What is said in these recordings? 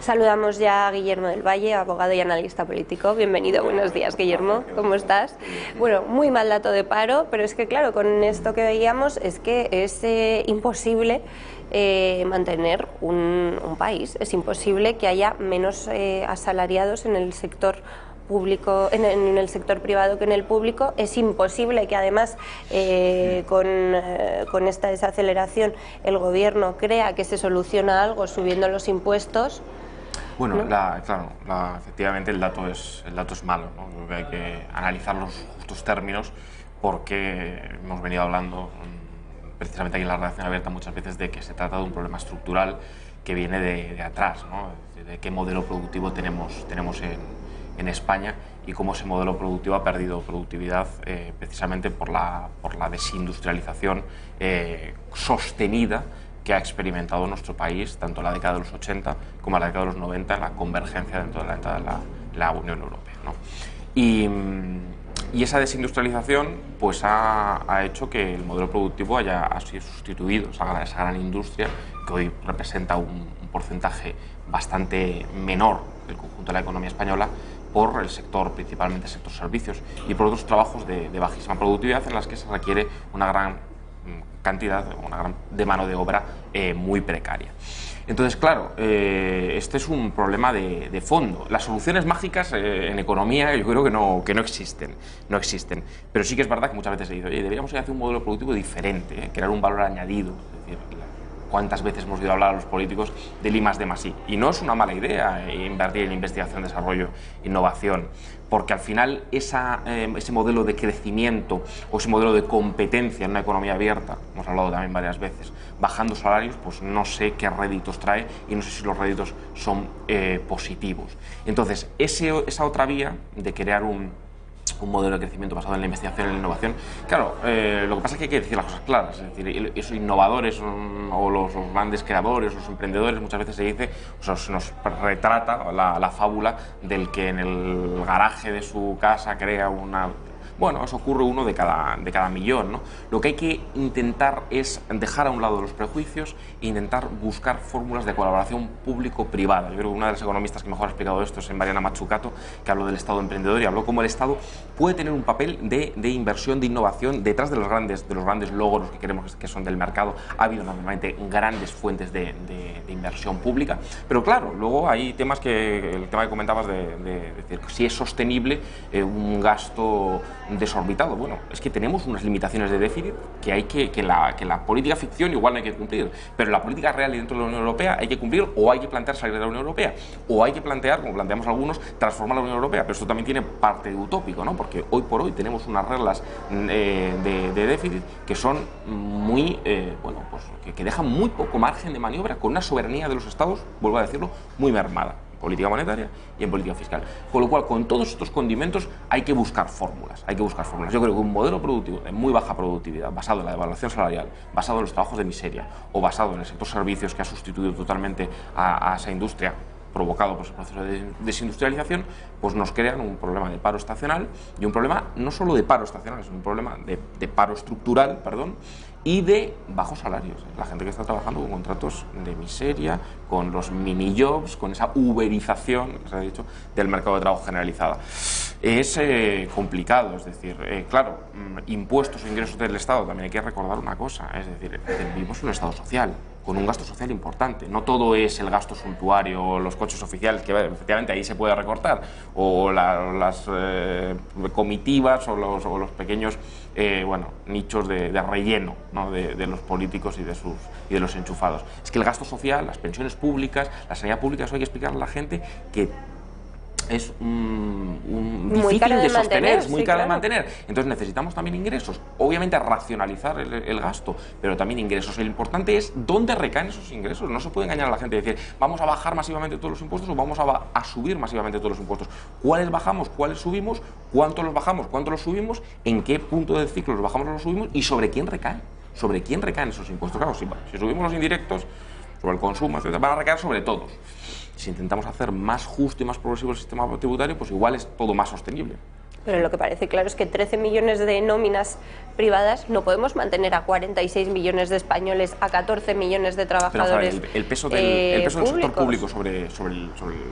Saludamos ya a Guillermo del Valle, abogado y analista político. Bienvenido, buenos días, Guillermo. ¿Cómo estás? Bueno, muy mal dato de paro, pero es que claro, con esto que veíamos es que es imposible mantener un país. Es imposible que haya menos asalariados en el sector público, en el sector privado que en el público. Es imposible que además con esta desaceleración el gobierno crea que se soluciona algo subiendo los impuestos. Bueno, ¿no? claro, efectivamente el dato es malo, ¿no? Creo que hay que analizar los justos términos porque hemos venido hablando precisamente aquí en la redacción abierta muchas veces de que se trata de un problema estructural que viene de atrás, ¿no? De qué modelo productivo tenemos en España y cómo ese modelo productivo ha perdido productividad precisamente por la desindustrialización sostenida que ha experimentado nuestro país, tanto en la década de los 80 como en la década de los 90, en la convergencia dentro de la Unión Europea, ¿no? Y esa desindustrialización pues ha hecho que el modelo productivo ha sido sustituido, esa gran industria que hoy representa un porcentaje bastante menor del conjunto de la economía española, por el sector, principalmente el sector servicios, y por otros trabajos de bajísima productividad en las que se requiere una gran cantidad, una gran de mano de obra muy precaria. Entonces, claro, este es un problema de fondo. Las soluciones mágicas en economía yo creo que no existen, pero sí que es verdad que muchas veces se dice, oye, deberíamos hacer un modelo productivo diferente, crear un valor añadido. Es decir, cuántas veces hemos oído hablar a los políticos del I+D+I. Y no es una mala idea invertir en investigación, desarrollo, innovación, porque al final ese modelo de crecimiento o ese modelo de competencia en una economía abierta, hemos hablado también varias veces, bajando salarios, pues no sé qué réditos trae y no sé si los réditos son positivos. Entonces, esa otra vía de crear un modelo de crecimiento basado en la investigación y la innovación. Claro, lo que pasa es que hay que decir las cosas claras, es decir, esos innovadores o los grandes creadores, los emprendedores, muchas veces se dice, o sea, se nos retrata la fábula del que en el garaje de su casa crea una... Bueno, eso ocurre uno de cada millón, ¿no? Lo que hay que intentar es dejar a un lado los prejuicios e intentar buscar fórmulas de colaboración público-privada. Yo creo que una de las economistas que mejor ha explicado esto es Mariana Mazzucato, que habló del Estado emprendedor y habló cómo el Estado puede tener un papel de inversión, de innovación, detrás de los grandes logros que queremos que son del mercado. Ha habido normalmente grandes fuentes de inversión pública, pero claro, luego hay temas el tema que comentabas de decir si es sostenible un gasto desorbitado. Bueno, es que tenemos unas limitaciones de déficit que hay que la política ficción igual no hay que cumplir, pero la política real y dentro de la Unión Europea hay que cumplir, o hay que plantear salir de la Unión Europea, o hay que plantear, como planteamos algunos, transformar la Unión Europea, pero esto también tiene parte de utópico, ¿no? Porque hoy por hoy tenemos unas reglas de déficit que son muy, bueno, pues que dejan muy poco margen de maniobra, con una soberanía de los Estados, vuelvo a decirlo, muy mermada. Política monetaria y en política fiscal. Con lo cual, con todos estos condimentos hay que buscar fórmulas, Yo creo que un modelo productivo de muy baja productividad, basado en la devaluación salarial, basado en los trabajos de miseria o basado en el sector servicios que ha sustituido totalmente a esa industria provocado por ese proceso de desindustrialización, pues nos crean un problema de paro estacional y un problema no solo de paro estacional, es un problema de paro estructural, perdón, y de bajos salarios. La gente que está trabajando con contratos de miseria, con los mini-jobs, con esa uberización, que se ha dicho, del mercado de trabajo generalizada. Es complicado, es decir, claro, impuestos o ingresos del Estado, también hay que recordar una cosa, es decir, vivimos en un Estado social, con un gasto social importante. No todo es el gasto suntuario o los coches oficiales, que efectivamente ahí se puede recortar, o las comitivas o los pequeños bueno, nichos de relleno, ¿no? de los políticos y de los enchufados. Es que el gasto social, las pensiones públicas, la sanidad pública, eso hay que explicarle a la gente que es difícil de sostener, es muy caro de mantener. Entonces necesitamos también ingresos, obviamente racionalizar el gasto, pero también ingresos. Lo importante es dónde recaen esos ingresos. No se puede engañar a la gente y decir vamos a bajar masivamente todos los impuestos o vamos a subir masivamente todos los impuestos. ¿Cuáles bajamos? ¿Cuáles subimos? ¿Cuánto los bajamos? ¿Cuánto los subimos? ¿En qué punto del ciclo los bajamos o los subimos? ¿Y sobre quién recaen? ¿Sobre quién recaen esos impuestos? Claro, si subimos los indirectos, sobre el consumo, etcétera, van a recaer sobre todos. Si intentamos hacer más justo y más progresivo el sistema tributario, pues igual es todo más sostenible. Pero lo que parece claro es que 13 millones de nóminas privadas no podemos mantener a 46 millones de españoles, a 14 millones de trabajadores. Pero, el peso del sector público sobre el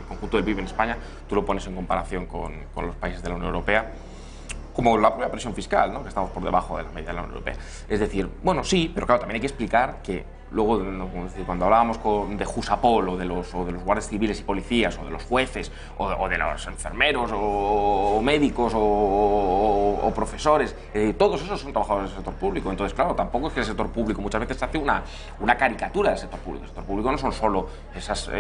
conjunto del PIB en España, tú lo pones en comparación con los países de la Unión Europea, como la propia presión fiscal, ¿no? Que estamos por debajo de la media de la Unión Europea. Es decir, bueno, sí, pero claro, también hay que explicar que luego, cuando hablábamos de Jusapol o de los guardias civiles y policías, o de los jueces, o de los enfermeros, o médicos, o profesores, todos esos son trabajadores del sector público. Entonces, claro, tampoco es que el sector público muchas veces se hace una caricatura del sector público. El sector público no son solo esos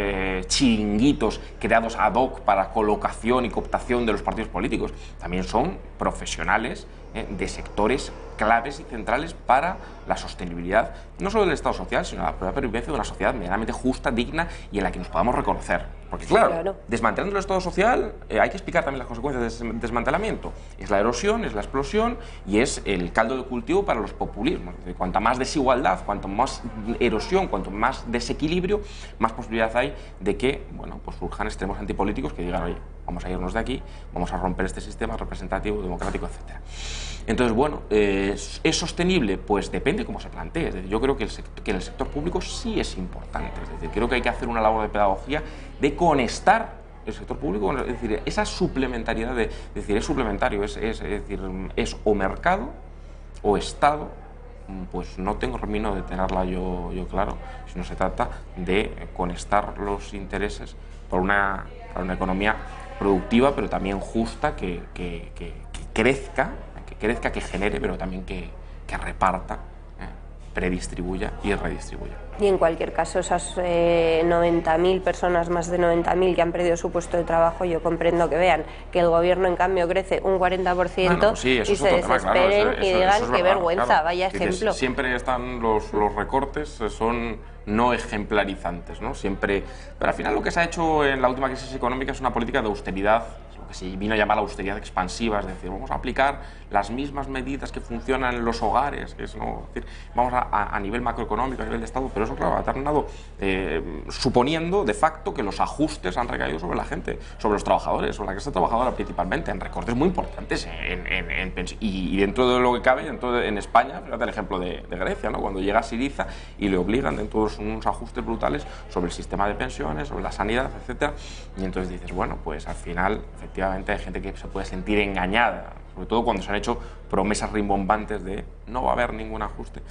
chiringuitos creados ad hoc para colocación y cooptación de los partidos políticos, también son profesionales de sectores claves y centrales para la sostenibilidad, no solo del Estado social, sino la propia pervivencia de una sociedad medianamente justa, digna y en la que nos podamos reconocer. Porque claro, desmantelando el Estado social hay que explicar también las consecuencias de ese desmantelamiento. Es la erosión, es la explosión y es el caldo de cultivo para los populismos. Es decir, cuanta más desigualdad, cuanto más erosión, cuanto más desequilibrio, más posibilidad hay de que, bueno, pues surjan extremos antipolíticos que digan, oye, vamos a irnos de aquí, vamos a romper este sistema representativo, democrático, etc. Entonces, bueno, ¿es sostenible? Pues depende cómo se plantee. Es decir, yo creo que en el sector público sí es importante. Es decir, creo que hay que hacer una labor de pedagogía de conectar el sector público, es decir, esa suplementariedad es decir, es suplementario, es decir, es o mercado o Estado. Pues no tengo remino de tenerla yo claro, sino se trata de conectar los intereses para una economía productiva, pero también justa, que crezca, que genere, pero también que reparta, predistribuya y redistribuya. Y en cualquier caso, esas 90.000 personas, más de 90.000 que han perdido su puesto de trabajo, yo comprendo que vean que el gobierno en cambio crece un 40% sí, y se desesperen y digan qué vergüenza, claro. Vaya ejemplo. Siempre están los recortes, son no ejemplarizantes, ¿no? Siempre, pero al final lo que se ha hecho en la última crisis económica es una política de austeridad, que se vino a llamar la austeridad expansiva, es decir, vamos a aplicar las mismas medidas que funcionan en los hogares, que es, ¿no? Es decir, vamos a nivel macroeconómico, a nivel de Estado, pero eso, claro, ha terminado suponiendo de facto que los ajustes han recaído sobre la gente, sobre los trabajadores, sobre la clase trabajadora principalmente, en recortes muy importantes en pensiones. Y dentro de lo que cabe, en España, fíjate el ejemplo de Grecia, ¿no? Cuando llega Syriza y le obligan dentro de unos ajustes brutales sobre el sistema de pensiones, sobre la sanidad, etcétera, y entonces dices, bueno, pues al final, efectivamente, hay gente que se puede sentir engañada, sobre todo cuando se han hecho promesas rimbombantes de no va a haber ningún ajuste.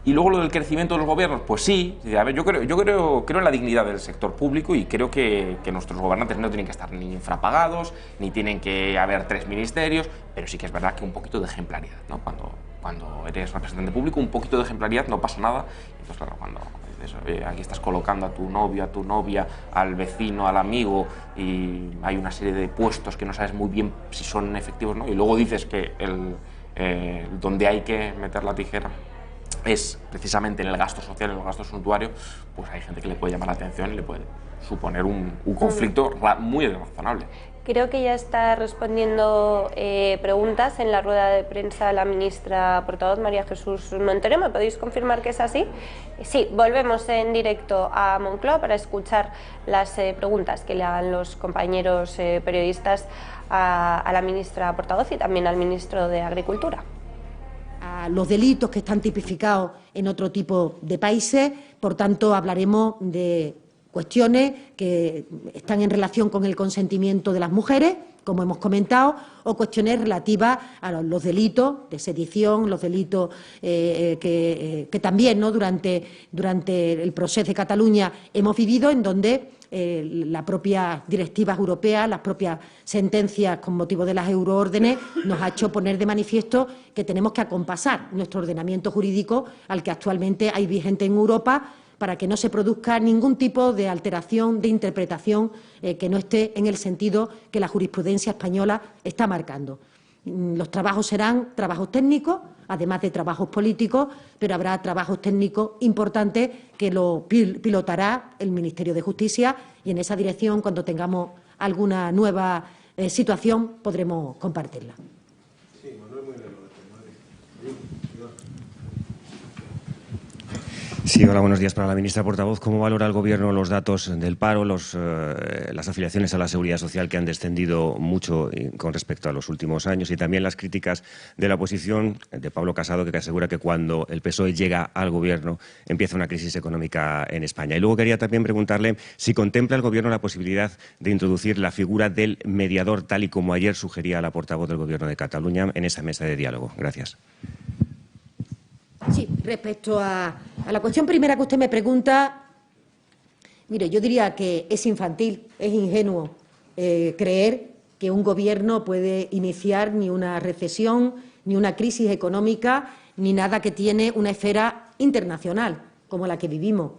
Y luego lo del crecimiento de los gobiernos, pues sí, a ver, yo creo en la dignidad del sector público y creo que nuestros gobernantes no tienen que estar ni infrapagados, ni tienen que haber 3 ministerios, pero sí que es verdad que un poquito de ejemplaridad, ¿no? Cuando eres representante público, un poquito de ejemplaridad, no pasa nada. Entonces, claro, cuando aquí estás colocando a tu novio, a tu novia, al vecino, al amigo, y hay una serie de puestos que no sabes muy bien si son efectivos, ¿no? Y luego dices que donde hay que meter la tijera es precisamente en el gasto social, en el gasto suntuario, pues hay gente que le puede llamar la atención y le puede suponer un conflicto muy razonable. Creo que ya está respondiendo preguntas en la rueda de prensa la ministra portavoz María Jesús Montero. ¿Me podéis confirmar que es así? Sí, volvemos en directo a Moncloa para escuchar las preguntas que le hagan los compañeros periodistas a la ministra portavoz y también al ministro de Agricultura. A los delitos que están tipificados en otro tipo de países, por tanto hablaremos de cuestiones que están en relación con el consentimiento de las mujeres, como hemos comentado, o cuestiones relativas a los delitos de sedición, los delitos que también, ¿no? durante el proceso de Cataluña hemos vivido, en donde la propia directiva europea, las propias sentencias con motivo de las euroórdenes, nos ha hecho poner de manifiesto que tenemos que acompasar nuestro ordenamiento jurídico al que actualmente hay vigente en Europa, para que no se produzca ningún tipo de alteración de interpretación que no esté en el sentido que la jurisprudencia española está marcando. Los trabajos serán trabajos técnicos, además de trabajos políticos, pero habrá trabajos técnicos importantes que lo pilotará el Ministerio de Justicia y en esa dirección, cuando tengamos alguna nueva situación, podremos compartirla. Sí, hola, buenos días. Para la ministra portavoz, ¿cómo valora el Gobierno los datos del paro, las afiliaciones a la Seguridad Social que han descendido mucho con respecto a los últimos años y también las críticas de la oposición de Pablo Casado, que asegura que cuando el PSOE llega al Gobierno empieza una crisis económica en España? Y luego quería también preguntarle si contempla el Gobierno la posibilidad de introducir la figura del mediador, tal y como ayer sugería la portavoz del Gobierno de Cataluña en esa mesa de diálogo. Gracias. Sí, respecto a la cuestión primera que usted me pregunta, mire, yo diría que es infantil, es ingenuo creer que un Gobierno puede iniciar ni una recesión, ni una crisis económica, ni nada que tiene una esfera internacional como la que vivimos.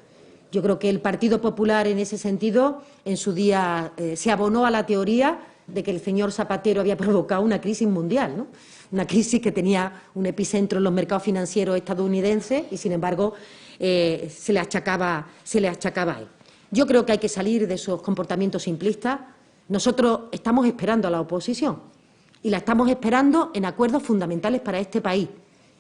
Yo creo que el Partido Popular, en ese sentido, en su día se abonó a la teoría de que el señor Zapatero había provocado una crisis mundial, ¿no? Una crisis que tenía un epicentro en los mercados financieros estadounidenses y, sin embargo, se le achacaba a él. Yo creo que hay que salir de esos comportamientos simplistas. Nosotros estamos esperando a la oposición y la estamos esperando en acuerdos fundamentales para este país.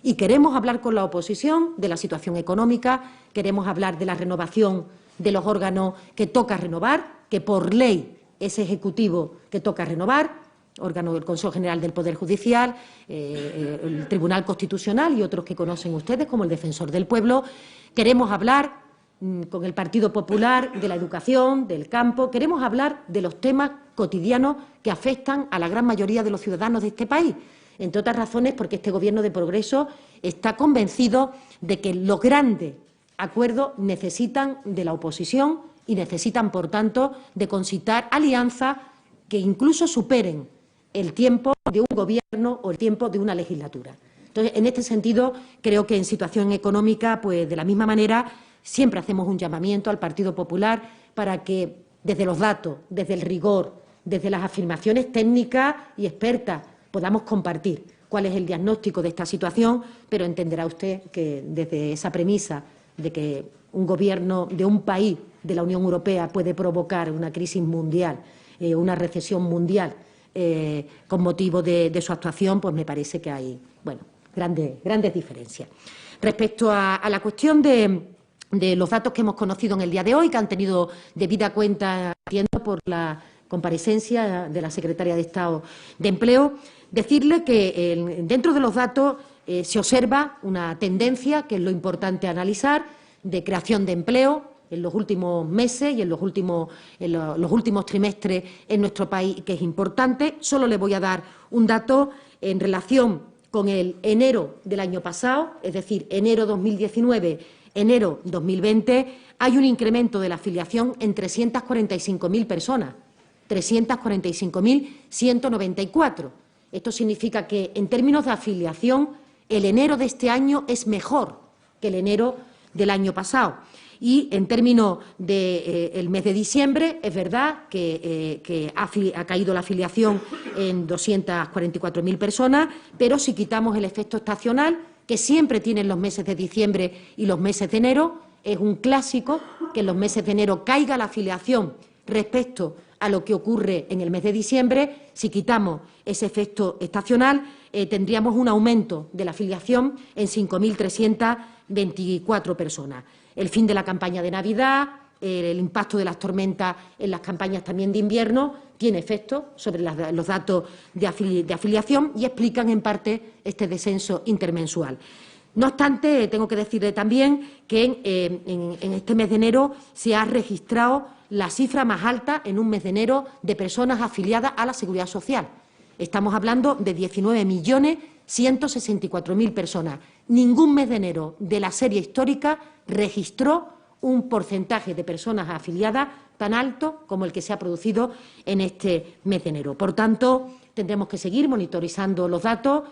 Y queremos hablar con la oposición de la situación económica, queremos hablar de la renovación de los órganos que toca renovar, que por ley es Ejecutivo que toca renovar, órgano del Consejo General del Poder Judicial, el Tribunal Constitucional y otros que conocen ustedes, como el Defensor del Pueblo. Queremos hablar con el Partido Popular de la educación, del campo. Queremos hablar de los temas cotidianos que afectan a la gran mayoría de los ciudadanos de este país. Entre otras razones, porque este Gobierno de progreso está convencido de que los grandes acuerdos necesitan de la oposición y necesitan, por tanto, de concitar alianzas que incluso superen el tiempo de un Gobierno o el tiempo de una legislatura. Entonces, en este sentido, creo que en situación económica, pues de la misma manera, siempre hacemos un llamamiento al Partido Popular para que, desde los datos, desde el rigor, desde las afirmaciones técnicas y expertas, podamos compartir cuál es el diagnóstico de esta situación, pero entenderá usted que desde esa premisa de que un Gobierno de un país de la Unión Europea puede provocar una crisis mundial, una recesión mundial, con motivo de su actuación, pues me parece que hay, bueno, grandes diferencias. Respecto a la cuestión de los datos que hemos conocido en el día de hoy, que han tenido debida cuenta, entiendo, por la comparecencia de la secretaria de Estado de Empleo, decirle que dentro de los datos se observa una tendencia, que es lo importante analizar, de creación de empleo en los últimos meses y en los últimos trimestres en nuestro país, que es importante. Solo le voy a dar un dato en relación con el enero del año pasado, es decir, enero 2019, enero 2020, hay un incremento de la afiliación en 345.000 personas, 345.194. Esto significa que, en términos de afiliación, el enero de este año es mejor que el enero del año pasado. Y en términos del mes de diciembre, es verdad que ha caído la afiliación en 244.000 personas, pero si quitamos el efecto estacional, que siempre tienen los meses de diciembre y los meses de enero, es un clásico que en los meses de enero caiga la afiliación respecto a lo que ocurre en el mes de diciembre. Si quitamos ese efecto estacional, tendríamos un aumento de la afiliación en 5.324 personas. El fin de la campaña de Navidad, el impacto de las tormentas en las campañas también de invierno, tiene efecto sobre los datos de afiliación y explican en parte este descenso intermensual. No obstante, tengo que decirle también que en este mes de enero se ha registrado la cifra más alta en un mes de enero de personas afiliadas a la Seguridad Social. Estamos hablando de 19.164.000 personas. Ningún mes de enero de la serie histórica registró un porcentaje de personas afiliadas tan alto como el que se ha producido en este mes de enero. Por tanto, tendremos que seguir monitorizando los datos,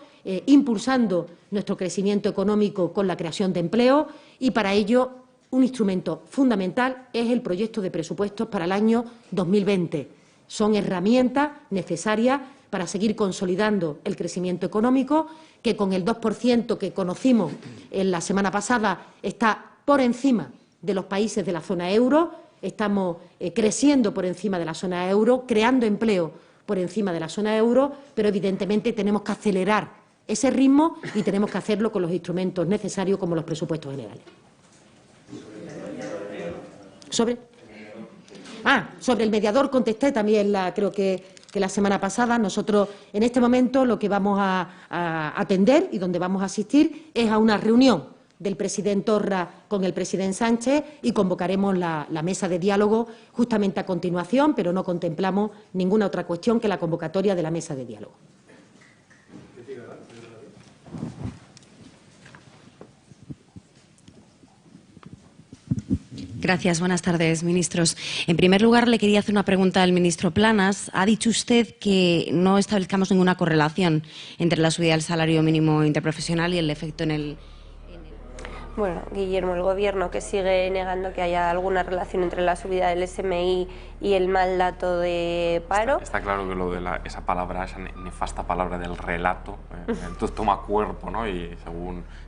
impulsando nuestro crecimiento económico con la creación de empleo, y para ello un instrumento fundamental es el proyecto de presupuestos para el año 2020. Son herramientas necesarias para seguir consolidando el crecimiento económico, que con el 2% que conocimos en la semana pasada está por encima de los países de la zona euro. Estamos creciendo por encima de la zona euro, creando empleo por encima de la zona euro, pero evidentemente tenemos que acelerar ese ritmo y tenemos que hacerlo con los instrumentos necesarios como los presupuestos generales. Sobre el mediador contesté también, creo que la semana pasada. Nosotros, en este momento, lo que vamos a atender y donde vamos a asistir es a una reunión del presidente Torra con el presidente Sánchez y convocaremos la mesa de diálogo justamente a continuación, pero no contemplamos ninguna otra cuestión que la convocatoria de la mesa de diálogo. Gracias. Buenas tardes, ministros. En primer lugar, le quería hacer una pregunta al ministro Planas. Ha dicho usted que no establezcamos ninguna correlación entre la subida del salario mínimo interprofesional y el efecto en el... Bueno, Guillermo, el Gobierno que sigue negando que haya alguna relación entre la subida del SMI y el mal dato de paro. Está claro que lo de esa palabra, esa nefasta palabra del relato, entonces toma cuerpo, ¿no? Y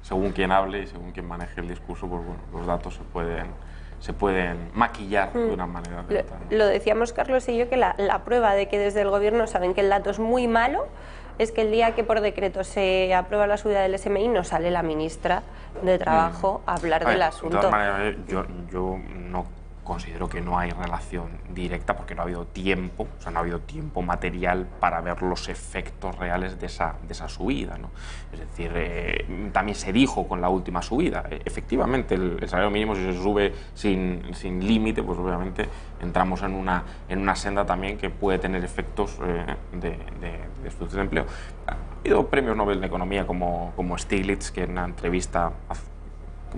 según quien hable y según quien maneje el discurso, pues bueno, los datos se pueden maquillar de una manera. Lo decíamos Carlos y yo, que la prueba de que desde el Gobierno saben que el dato es muy malo es que el día que por decreto se aprueba la subida del SMI no sale la ministra de Trabajo a hablar del asunto. De todas maneras, yo no considero que no hay relación directa porque no ha habido tiempo, o sea, no ha habido tiempo material para ver los efectos reales de esa subida, ¿no? Es decir, también se dijo con la última subida, efectivamente el salario mínimo, si se sube sin límite, pues obviamente entramos en una senda también que puede tener efectos de destrucción de empleo. Ha habido premios Nobel de Economía como Stiglitz, que en una entrevista,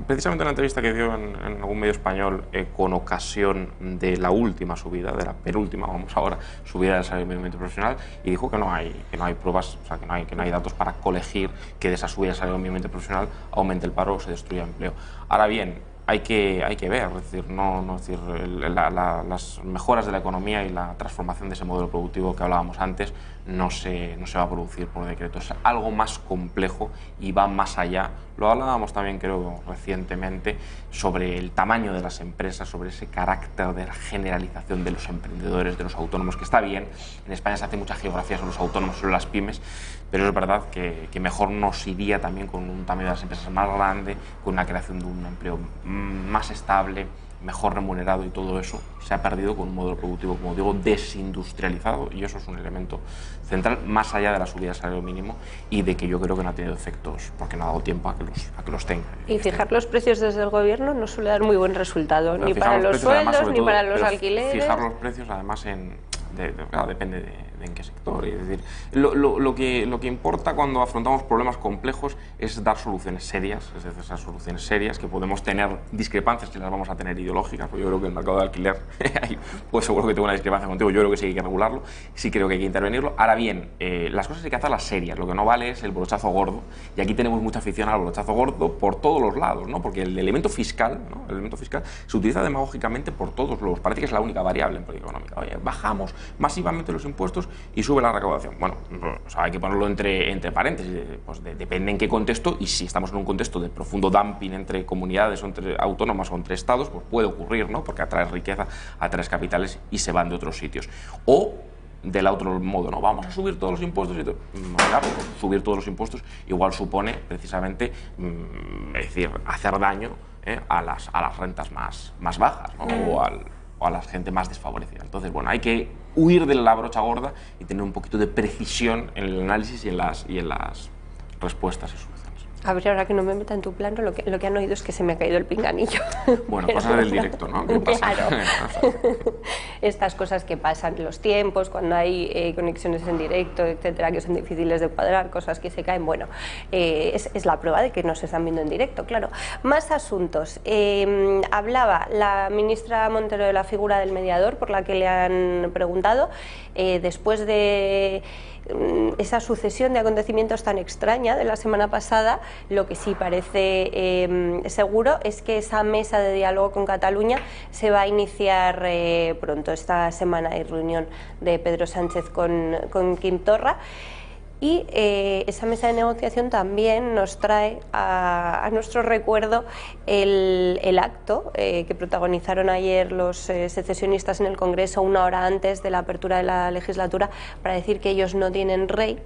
precisamente una entrevista que dio en algún medio español con ocasión de la última subida, de la penúltima, vamos ahora, subida del salario mínimo interprofesional, y dijo que no hay pruebas, o sea, que no hay datos para colegir que de esa subida del salario mínimo interprofesional aumente el paro o se destruya empleo. Ahora bien, hay que ver, es decir, las mejoras de la economía y la transformación de ese modelo productivo que hablábamos antes no se va a producir por decreto. Es algo más complejo y va más allá. Lo hablábamos también, creo, recientemente, sobre el tamaño de las empresas, sobre ese carácter de la generalización de los emprendedores, de los autónomos, que está bien. En España se hace mucha geografía sobre los autónomos, sobre las pymes, pero es verdad que mejor nos iría también con un tamaño de las empresas más grande, con una creación de un empleo más estable, mejor remunerado, y todo eso se ha perdido con un modelo productivo, como digo, desindustrializado, y eso es un elemento central, más allá de la subida del salario mínimo y de que yo creo que no ha tenido efectos porque no ha dado tiempo a que los tenga. Y fijar los precios desde el Gobierno no suele dar muy buen resultado, pero ni para los sueldos, además, ni para los alquileres. Fijar los precios, además, depende de en qué sector. Es decir, lo que importa cuando afrontamos problemas complejos es dar soluciones serias, es decir, esas soluciones serias que podemos tener discrepancias, que las vamos a tener ideológicas, porque yo creo que el mercado de alquiler, pues seguro que tengo una discrepancia contigo, yo creo que sí hay que regularlo, sí creo que hay que intervenirlo. Ahora bien, las cosas hay que hacerlas serias, lo que no vale es el brochazo gordo, y aquí tenemos mucha afición al brochazo gordo por todos los lados, ¿no? Porque el elemento fiscal, ¿no? El elemento fiscal se utiliza demagógicamente por todos los, parece que es la única variable en política económica. Oye, bajamos masivamente los impuestos y sube la recaudación. Bueno, o sea, hay que ponerlo entre paréntesis, pues depende en qué contexto, y si estamos en un contexto de profundo dumping entre comunidades o entre autónomas o entre estados, pues puede ocurrir, ¿no? Porque atrae riqueza, atrae capitales y se van de otros sitios. O del otro modo, ¿no? Vamos a subir todos los impuestos y todo. Claro, subir todos los impuestos igual supone precisamente, es decir, hacer daño a las rentas más bajas, ¿no? o a la gente más desfavorecida. Entonces, bueno, hay que huir de la brocha gorda y tener un poquito de precisión en el análisis y en las respuestas y soluciones. A ver, ahora que no me meta en tu plano, lo que han oído es que se me ha caído el pinganillo. Bueno, cosas del directo, ¿no? ¿Qué pasa? Claro. Estas cosas que pasan, los tiempos, cuando hay conexiones en directo, etcétera, que son difíciles de cuadrar, cosas que se caen. Bueno, es la prueba de que no se están viendo en directo, claro. Más asuntos. Hablaba la ministra Montero de la figura del mediador, por la que le han preguntado, después de esa sucesión de acontecimientos tan extraña de la semana pasada. Lo que sí parece seguro es que esa mesa de diálogo con Cataluña se va a iniciar pronto. Esta semana hay reunión de Pedro Sánchez con Quim Torra. Y esa mesa de negociación también nos trae a nuestro recuerdo el acto que protagonizaron ayer los secesionistas en el Congreso 1 hora antes de la apertura de la legislatura para decir que ellos no tienen rey,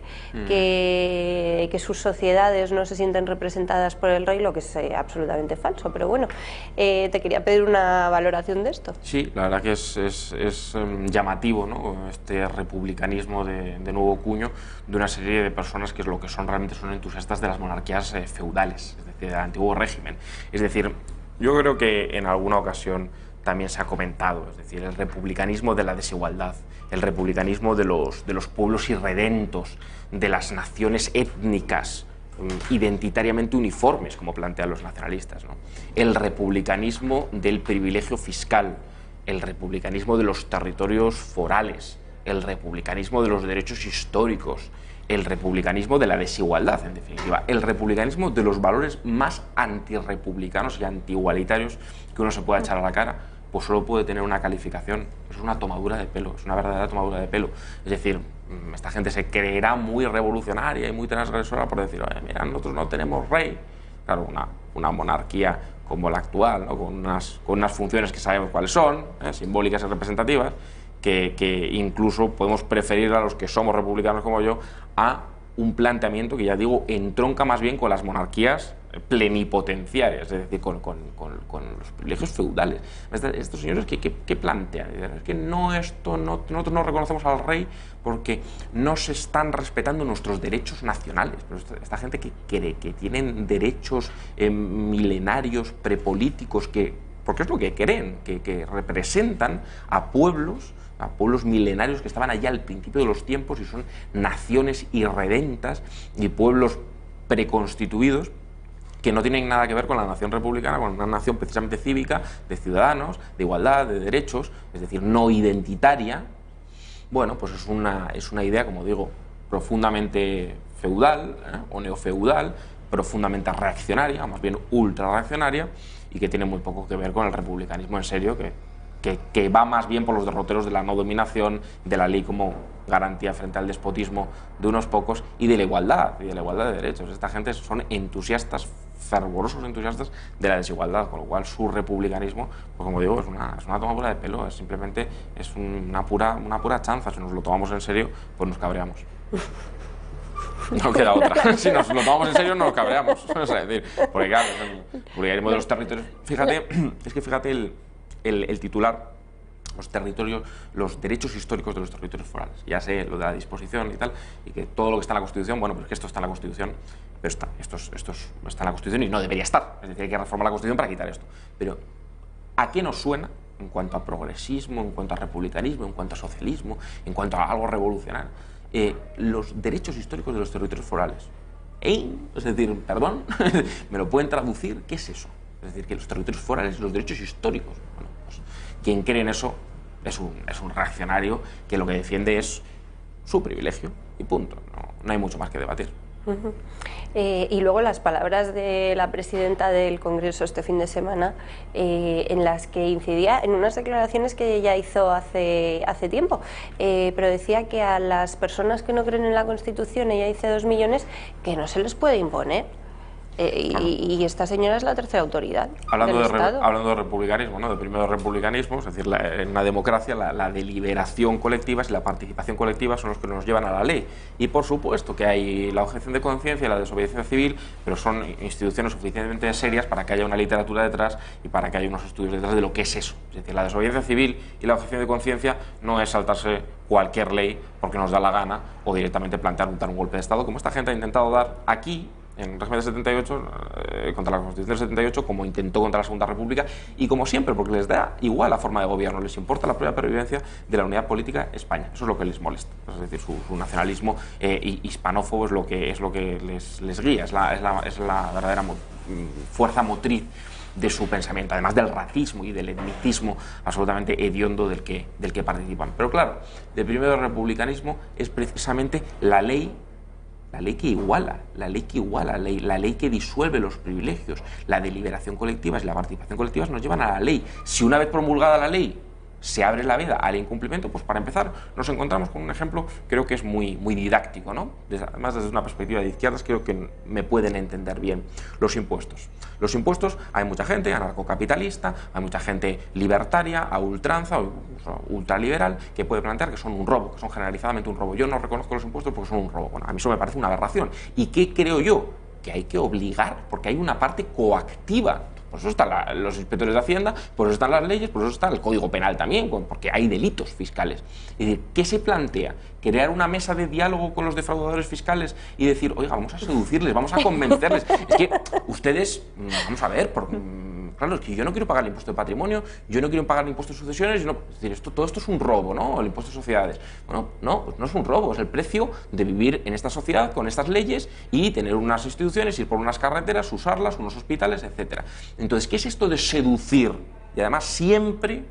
que sus sociedades no se sienten representadas por el rey, lo que es absolutamente falso. Pero bueno, te quería pedir una valoración de esto. Sí, la verdad que es llamativo, ¿no?, este republicanismo de nuevo cuño de una serie de personas que es lo que son realmente son entusiastas de las monarquías feudales, es decir, del antiguo régimen. Es decir, yo creo que en alguna ocasión también se ha comentado, es decir, el republicanismo de la desigualdad, el republicanismo de los pueblos irredentos, de las naciones étnicas, identitariamente uniformes, como plantean los nacionalistas, ¿no? El republicanismo del privilegio fiscal, el republicanismo de los territorios forales, el republicanismo de los derechos históricos, el republicanismo de la desigualdad, en definitiva, el republicanismo de los valores más antirrepublicanos y antiigualitarios que uno se pueda echar a la cara, pues solo puede tener una calificación, es una tomadura de pelo, es una verdadera tomadura de pelo. Es decir, esta gente se creerá muy revolucionaria y muy transgresora por decir, oye, mira, nosotros no tenemos rey. Claro, una monarquía como la actual, ¿no?, con unas funciones que sabemos cuáles son, simbólicas y representativas, que incluso podemos preferir a los que somos republicanos como yo a un planteamiento que, ya digo, entronca más bien con las monarquías plenipotenciarias, es decir, con los privilegios feudales. Estos señores, ¿qué plantean? Es que nosotros no reconocemos al rey porque no se están respetando nuestros derechos nacionales. Pero esta gente que cree que tienen derechos milenarios, prepolíticos, porque es lo que creen, que representan a pueblos milenarios que estaban allá al principio de los tiempos y son naciones irredentas y pueblos preconstituidos que no tienen nada que ver con la nación republicana, con una nación precisamente cívica, de ciudadanos, de igualdad, de derechos, es decir, no identitaria. Bueno, pues es una idea, como digo, profundamente feudal, o neofeudal, profundamente reaccionaria, o más bien ultra reaccionaria, y que tiene muy poco que ver con el republicanismo en serio, que va más bien por los derroteros de la no dominación, de la ley como garantía frente al despotismo de unos pocos y de la igualdad de derechos. Esta gente son entusiastas, fervorosos entusiastas de la desigualdad, con lo cual su republicanismo, pues como digo, es una tomadura de pelo, es simplemente una pura chanza. Si nos lo tomamos en serio, pues nos cabreamos. No queda otra. Si nos lo tomamos en serio, nos cabreamos. O sea, es decir, porque claro, el republicanismo de los territorios. Fíjate el titular, los derechos históricos de los territorios forales. Ya sé lo de la disposición y tal, y que todo lo que está en la Constitución, bueno, pues que esto está en la Constitución, pero esto está en la Constitución y no debería estar. Es decir, hay que reformar la Constitución para quitar esto. Pero, ¿a qué nos suena en cuanto a progresismo, en cuanto a republicanismo, en cuanto a socialismo, en cuanto a algo revolucionario? Los derechos históricos de los territorios forales. Es decir, perdón, ¿me lo pueden traducir? ¿Qué es eso? Es decir, que los territorios forales, los derechos históricos. Bueno, pues, quien cree en eso es un reaccionario que lo que defiende es su privilegio y punto. No hay mucho más que debatir. Y luego las palabras de la presidenta del Congreso este fin de semana, en las que incidía en unas declaraciones que ella hizo hace tiempo, pero decía que a las personas que no creen en la Constitución, ella dice 2 millones, que no se les puede imponer. Y esta señora es la tercera autoridad del Estado. Hablando de republicanismo, ¿no?, de primero republicanismo, es decir, en la democracia la deliberación colectiva y la participación colectiva son los que nos llevan a la ley. Y por supuesto que hay la objeción de conciencia y la desobediencia civil, pero son instituciones suficientemente serias para que haya una literatura detrás y para que haya unos estudios detrás de lo que es eso. Es decir, la desobediencia civil y la objeción de conciencia no es saltarse cualquier ley porque nos da la gana o directamente plantear un golpe de Estado, como esta gente ha intentado dar aquí, en el régimen del 78, contra la Constitución del 78, como intentó contra la Segunda República, y como siempre, porque les da igual la forma de gobierno, les importa la propia pervivencia de la unidad política España. Eso es lo que les molesta. Es decir, su nacionalismo hispanófobo es lo que les guía, es la verdadera fuerza motriz de su pensamiento, además del racismo y del etnicismo absolutamente hediondo del que participan. Pero claro, el primero republicanismo es precisamente la ley que iguala, la ley que disuelve los privilegios, la deliberación colectiva y la participación colectiva nos llevan a la ley. Si una vez promulgada la ley se abre la veda al incumplimiento, pues para empezar nos encontramos con un ejemplo, creo que es muy didáctico, ¿no? Además, desde una perspectiva de izquierdas, creo que me pueden entender bien los impuestos. Los impuestos, hay mucha gente anarcocapitalista, hay mucha gente libertaria, a ultranza, o ultraliberal, que puede plantear que son un robo, que son generalizadamente un robo. Yo no reconozco los impuestos porque son un robo. Bueno, a mí eso me parece una aberración. ¿Y qué creo yo? Que hay que obligar, porque hay una parte coactiva. Por eso están los inspectores de Hacienda, por eso están las leyes, por eso está el Código Penal también, porque hay delitos fiscales. Es decir, ¿qué se plantea? ¿Crear una mesa de diálogo con los defraudadores fiscales y decir, oiga, vamos a seducirles, vamos a convencerles? Es que ustedes, vamos a ver, claro, es que yo no quiero pagar el impuesto de patrimonio, yo no quiero pagar el impuesto de sucesiones, es decir, todo esto es un robo, ¿no? El impuesto de sociedades. Bueno, no, pues no es un robo, es el precio de vivir en esta sociedad con estas leyes y tener unas instituciones, ir por unas carreteras, usarlas, unos hospitales, etcétera. Entonces, ¿qué es esto de seducir? Y además siempre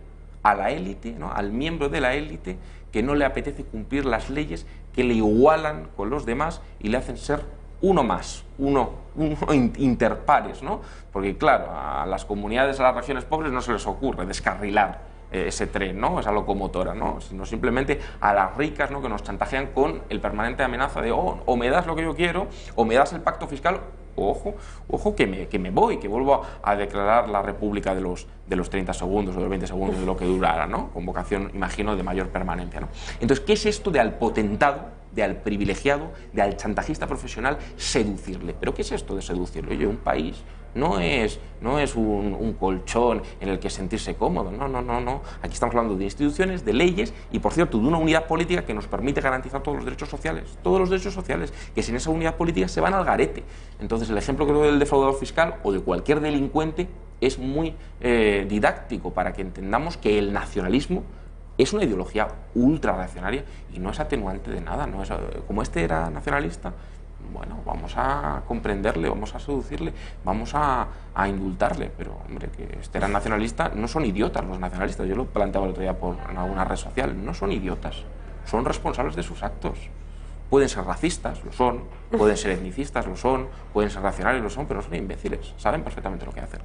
a la élite, ¿no? Al miembro de la élite que no le apetece cumplir las leyes que le igualan con los demás y le hacen ser uno más, uno interpares, ¿no? Porque claro, a las comunidades, a las regiones pobres no se les ocurre descarrilar ese tren, ¿no? Esa locomotora, ¿no? Sino simplemente a las ricas, ¿no? Que nos chantajean con el permanente amenaza de o me das lo que yo quiero, o me das el pacto fiscal, ojo que me voy, que vuelvo a declarar la república de los 30 segundos o de los 20 segundos de lo que durara, ¿no? Con vocación, imagino, de mayor permanencia, ¿no? Entonces, ¿qué es esto de al potentado, de al privilegiado, de al chantajista profesional seducirle? ¿Pero qué es esto de seducirle? Oye, un país no es un colchón en el que sentirse cómodo, no. Aquí estamos hablando de instituciones, de leyes y, por cierto, de una unidad política que nos permite garantizar todos los derechos sociales, que sin esa unidad política se van al garete. Entonces, el ejemplo que doy del defraudador fiscal o de cualquier delincuente es muy didáctico para que entendamos que el nacionalismo es una ideología ultrarreaccionaria y no es atenuante de nada. No es, como este era nacionalista, bueno, vamos a comprenderle, vamos a seducirle, vamos a indultarle, pero hombre, que este era nacionalista, no son idiotas los nacionalistas, yo lo planteaba el otro día en alguna red social, no son idiotas, son responsables de sus actos. Pueden ser racistas, lo son, pueden ser etnicistas, lo son, pueden ser racionales, lo son, pero son imbéciles, saben perfectamente lo que hacen.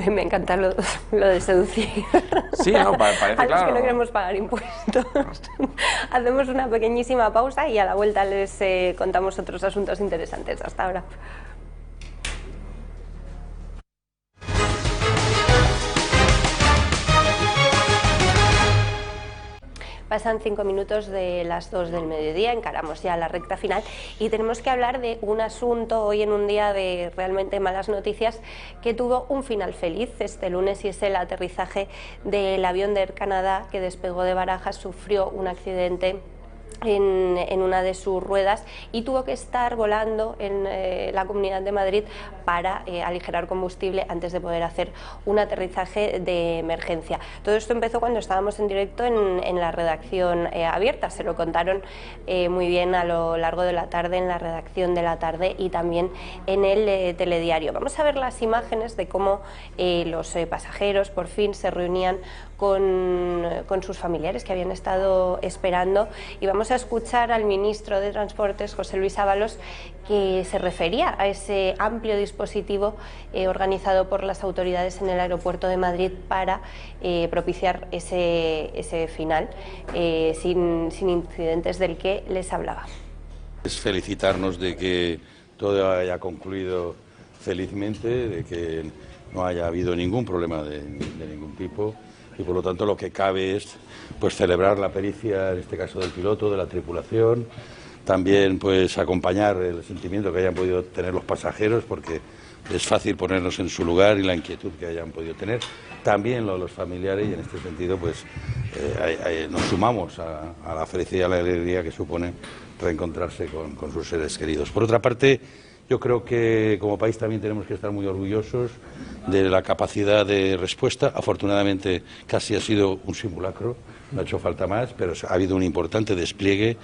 Me encanta lo de seducir. Sí, no, parece claro. A los que no queremos pagar impuestos. Hacemos una pequeñísima pausa y a la vuelta les contamos otros asuntos interesantes. Hasta ahora. Pasan 5 minutos de las 2 del mediodía, encaramos ya la recta final y tenemos que hablar de un asunto hoy en un día de realmente malas noticias que tuvo un final feliz este lunes y es el aterrizaje del avión de Air Canada que despegó de Barajas, sufrió un accidente en una de sus ruedas y tuvo que estar volando en la Comunidad de Madrid para aligerar combustible antes de poder hacer un aterrizaje de emergencia. Todo esto empezó cuando estábamos en directo en la redacción abierta, se lo contaron muy bien a lo largo de la tarde en la redacción de la tarde y también en el telediario. Vamos a ver las imágenes de cómo los pasajeros por fin se reunían con sus familiares que habían estado esperando y vamos a escuchar al ministro de Transportes, José Luis Ábalos, que se refería a ese amplio dispositivo organizado por las autoridades en el aeropuerto de Madrid para propiciar ese final sin incidentes del que les hablaba. Es felicitarnos de que todo haya concluido felizmente, de que no haya habido ningún problema de ningún tipo. Y por lo tanto lo que cabe es pues celebrar la pericia, en este caso del piloto, de la tripulación, también pues acompañar el sentimiento que hayan podido tener los pasajeros, porque es fácil ponernos en su lugar y la inquietud que hayan podido tener, también los familiares y en este sentido pues nos sumamos a la felicidad y a la alegría que supone reencontrarse con sus seres queridos. Por otra parte, yo creo que como país también tenemos que estar muy orgullosos de la capacidad de respuesta. Afortunadamente casi ha sido un simulacro, no ha hecho falta más, pero ha habido un importante despliegue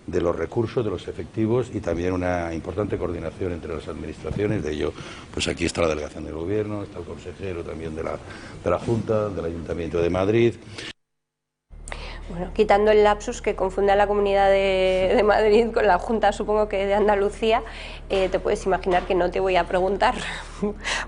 de los recursos, de los efectivos y también una importante coordinación entre las administraciones. De ello, pues aquí está la delegación del Gobierno, está el consejero también de la Junta, del Ayuntamiento de Madrid. Bueno, quitando el lapsus que confunde a la Comunidad de Madrid con la Junta, supongo que de Andalucía, te puedes imaginar que no te voy a preguntar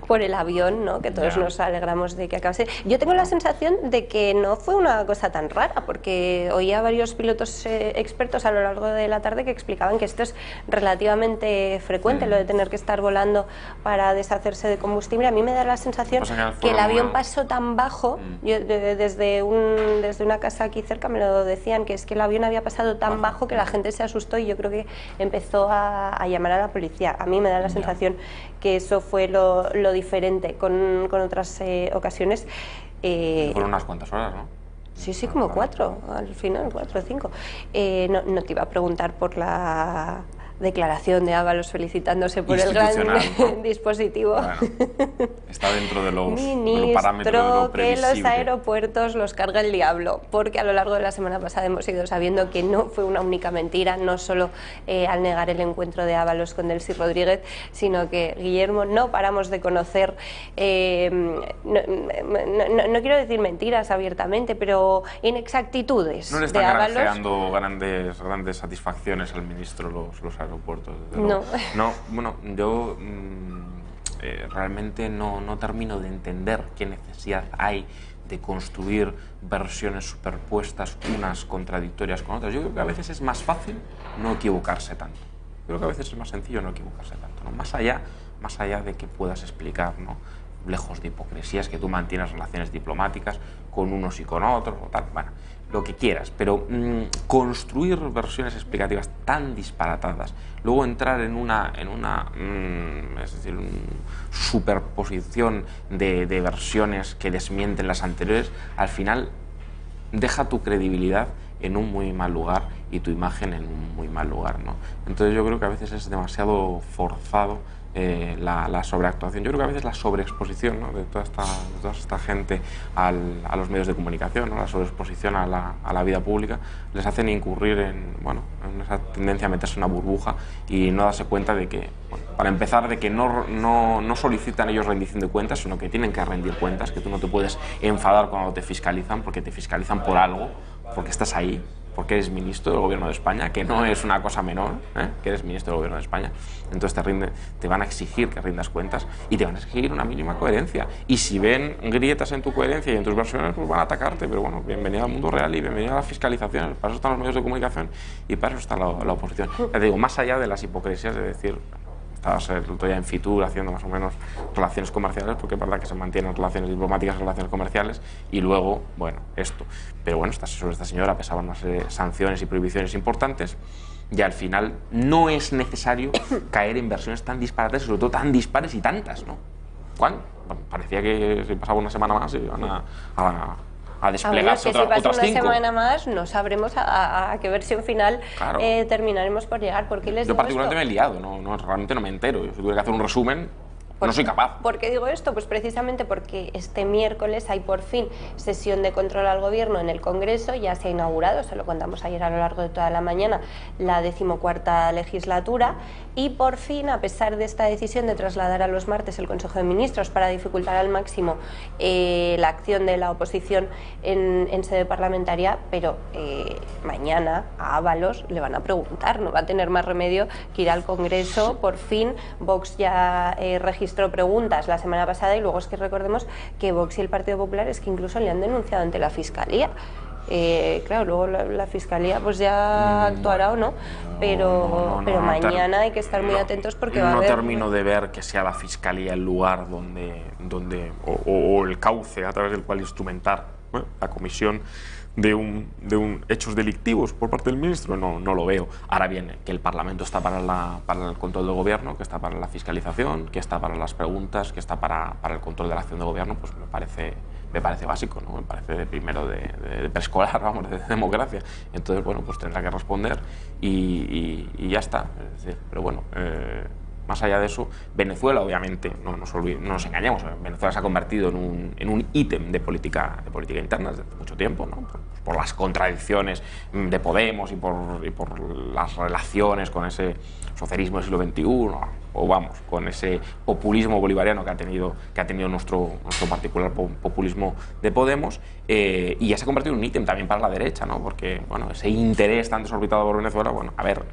por el avión, ¿no? Que todos nos alegramos de que acabase. Yo tengo la sensación de que no fue una cosa tan rara, porque oía a varios pilotos expertos a lo largo de la tarde que explicaban que esto es relativamente frecuente, lo de tener que estar volando para deshacerse de combustible. A mí me da la sensación que el avión pasó tan bajo, yo, desde una casa aquí cerca me lo decían, que es que el avión había pasado tan bajo que la gente se asustó y yo creo que empezó a llamar a la policía. A mí me da la sensación que eso fue lo diferente con otras ocasiones. Fueron unas cuantas horas, ¿no? Sí, como 4, al final, 4 o 5. No te iba a preguntar por la declaración de Ábalos felicitándose por el gran dispositivo. Bueno, está dentro de los Ministro, parámetros de lo previsible. Que los aeropuertos los carga el diablo, porque a lo largo de la semana pasada hemos ido sabiendo que no fue una única mentira, no solo al negar el encuentro de Ábalos con Delcy Rodríguez, sino que, Guillermo, no paramos de conocer, no quiero decir mentiras abiertamente, pero inexactitudes no le están de Ábalos. granjeando grandes satisfacciones al ministro los aeropuertos. No, bueno, yo realmente no termino de entender qué necesidad hay de construir versiones superpuestas, unas contradictorias con otras. Yo creo que a veces es más fácil no equivocarse tanto. Yo creo que a veces es más sencillo no equivocarse tanto, ¿no? Más allá de que puedas explicar, ¿no? Lejos de hipocresías, que tú mantienes relaciones diplomáticas con unos y con otros, o tal, bueno, lo que quieras, pero construir versiones explicativas tan disparatadas, luego entrar en una superposición de versiones que desmienten las anteriores, al final deja tu credibilidad en un muy mal lugar y tu imagen en un muy mal lugar, ¿no? Entonces yo creo que a veces es demasiado forzado la sobreactuación. Yo creo que a veces la sobreexposición, ¿no? de toda esta gente a los medios de comunicación, ¿no? La sobreexposición a la vida pública, les hacen incurrir en esa tendencia a meterse en una burbuja y no darse cuenta de que, bueno, para empezar, de que no solicitan ellos rendición de cuentas, sino que tienen que rendir cuentas, que tú no te puedes enfadar cuando te fiscalizan, porque te fiscalizan por algo, porque estás ahí, porque eres ministro del Gobierno de España, que no es una cosa menor, que eres ministro del Gobierno de España. Entonces te van a exigir que rindas cuentas y te van a exigir una mínima coherencia. Y si ven grietas en tu coherencia y en tus versiones, pues van a atacarte. Pero bueno, bienvenido al mundo real y bienvenido a la fiscalización. Para eso están los medios de comunicación y para eso está la oposición. Ya te digo, más allá de las hipocresías de decir... Estabas el otro día en Fitur haciendo más o menos relaciones comerciales, porque es verdad que se mantienen relaciones diplomáticas, relaciones comerciales, y luego, bueno, esto. Pero bueno, sobre esta señora pesaban unas sanciones y prohibiciones importantes, y al final no es necesario caer en versiones tan disparates, sobre todo tan dispares y tantas, ¿no? ¿Cuándo? Bueno, parecía que se pasaba una semana más y iban a desplegarse otras 5. Si pasa una 5. semana más, no sabremos a qué versión final terminaremos por llegar. ¿Por qué les Yo particularmente me he liado, realmente no me entero. Yo si tuviera que hacer un resumen, no soy capaz. ¿Por qué digo esto? Pues precisamente porque este miércoles hay por fin sesión de control al Gobierno en el Congreso. Ya se ha inaugurado, se lo contamos ayer a lo largo de toda la mañana, la 14ª legislatura, y por fin, a pesar de esta decisión de trasladar a los martes el Consejo de Ministros para dificultar al máximo la acción de la oposición en sede parlamentaria, pero mañana a Ábalos le van a preguntar, no va a tener más remedio que ir al Congreso. Por fin Vox ya registró preguntas la semana pasada, y luego es que recordemos que Vox y el Partido Popular es que incluso le han denunciado ante la Fiscalía. Claro, luego la Fiscalía pues ya actuará o no, pero mañana hay que estar muy atentos porque va a haber... No termino de ver que sea la Fiscalía el lugar donde o el cauce a través del cual instrumentar la comisión de hechos delictivos por parte del ministro, no lo veo. Ahora bien, que el Parlamento está para el control del Gobierno, que está para la fiscalización, que está para las preguntas, que está para el control de la acción de Gobierno, pues me parece básico, ¿no? Me parece primero de preescolar, vamos, de democracia. Entonces, bueno, pues tendrá que responder y ya está. Es decir, pero bueno, más allá de eso, Venezuela, obviamente, no nos engañemos, Venezuela se ha convertido en un ítem de política interna desde mucho tiempo, ¿no? Por las contradicciones de Podemos y por las relaciones con ese socialismo del siglo XXI, o vamos, con ese populismo bolivariano que ha tenido nuestro particular populismo de Podemos, y ya se ha convertido en un ítem también para la derecha, ¿no? Porque, bueno, ese interés tan desorbitado por Venezuela, bueno, a ver,